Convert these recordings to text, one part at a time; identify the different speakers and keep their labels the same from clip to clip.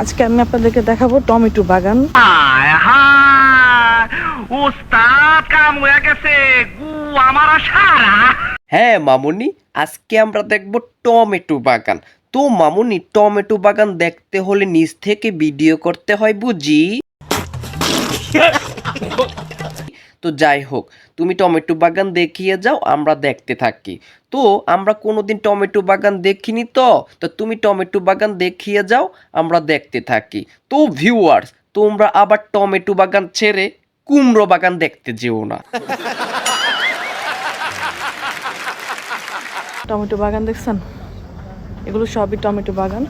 Speaker 1: আজকে আমি আপনাদেরকে দেখাবো টমেটো বাগান।
Speaker 2: হ্যাঁ মামুনি, আজকে আমরা দেখব টমেটো বাগান। তো মামুনি, টমেটো বাগান দেখতে হলে নিচ থেকে ভিডিও করতে হয় বুঝি। তো যাই হোক, তুমি টমেটো বাগান দেখিয়ে যাও, আমরা দেখতে থাকি। তো আমরা কোনোদিন টমেটো বাগান দেখিনি, তো তো তুমি টমেটো বাগান দেখিয়ে যাও, আমরা দেখতে থাকি। তো ভিউয়ার্স, তোমরা আবার টমেটো বাগান ছেড়ে কুমড়ো বাগান দেখতে যেও না।
Speaker 1: টমেটো বাগান দেখছেন? এগুলো সবই টমেটো বাগান।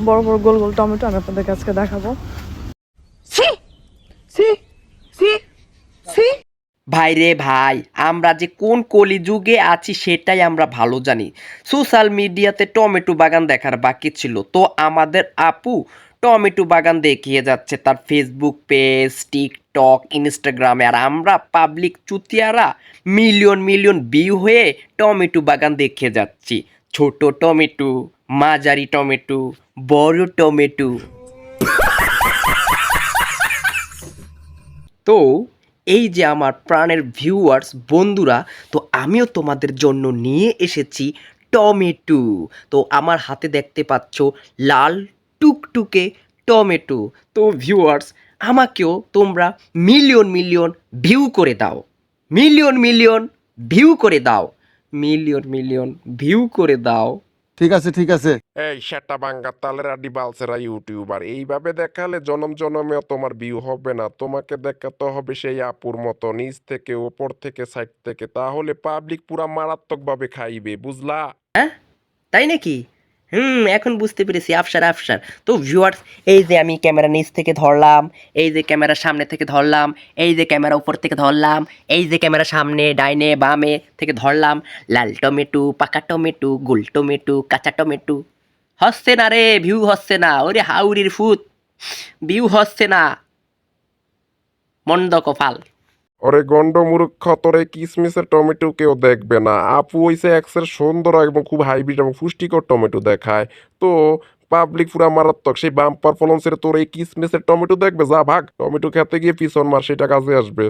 Speaker 1: বড় বড় গোল গোল টমেটো আমি আপনাদেরকে আজকে দেখাবো।
Speaker 2: ভাই রে ভাই, আমরা যে কোন কলিযুগে আছি সেটাই আমরা ভালো জানি। সোশ্যাল মিডিয়াতে টমেটো বাগান দেখার বাকি ছিল, তো আমাদের আপু টমেটো বাগান দেখিয়ে যাচ্ছে তার ফেসবুক পেজ, টিকটক, ইনস্টাগ্রামে। আর আমরা পাবলিক চুতিয়ারা মিলিয়ন মিলিয়ন ভিউ হয়ে টমেটো বাগান দেখিয়ে যাচ্ছি। ছোট টমেটো, মাঝারি টমেটো, বড় টমেটো। তো এই যে আমার প্রাণের ভিউয়ার্স বন্ধুরা, তো আমিও তোমাদের জন্য নিয়ে এসেছি টমেটো। তো আমার হাতে দেখতে পাচ্ছ লাল টুকটুকে টমেটো। তো ভিউয়ার্স, আমাকেও তোমরা মিলিয়ন মিলিয়ন ভিউ করে দাও, মিলিয়ন মিলিয়ন ভিউ করে দাও, মিলিয়ন মিলিয়ন ভিউ করে দাও।
Speaker 3: ঠিক আছে ঠিক আছে।
Speaker 4: এই সেটা বাঙ্গা তালের আডি বালসেরা ইউটিউবার, এইভাবে দেখালে জনম জনমেও তোমার ভিউ হবে না। তোমাকে দেখাতে হবে সেই আপুর মতো, নিচ থেকে, ওপর থেকে, সাইড থেকে, তাহলে পাবলিক পুরা মারাত্মক ভাবে খাইবে, বুঝলা?
Speaker 2: হ্যাঁ, তাই নাকি? এখন বুঝতে পেরেছি, আফসার আফসার। তো ভিউয়ার্স, এই যে আমি ক্যামেরা নিচ থেকে ধরলাম, এই যে ক্যামেরা সামনে থেকে ধরলাম, এই যে ক্যামেরা উপর থেকে ধরলাম, এই যে ক্যামেরা সামনে ডাইনে বামে থেকে ধরলাম। লাল টমেটো, পাকা টমেটো, গোল টমেটো, কাঁচা টমেটো। হচ্ছে না রে, ভিউ হচ্ছে না। ওরে হাউরির ফুত, ভিউ হচ্ছে না, মন্দ কপাল।
Speaker 4: ওরে গন্ড মূর্খ, তোর এই কিসমিসের টমেটো কেউ দেখবে না। আপু হইছে এক্সের সুন্দর এবং খুব হাইব্রিড এবং পুষ্টিকর টমেটো দেখায়। তো পাবলিক পুরা মারাত্মক, সেই বাম্পার ফলন ছেড়ে তোর এই কিসমিসের টমেটো দেখবে? যা ভাগ, টমেটো খেতে গিয়ে পিছন মার, সেটা কাজে আসবে।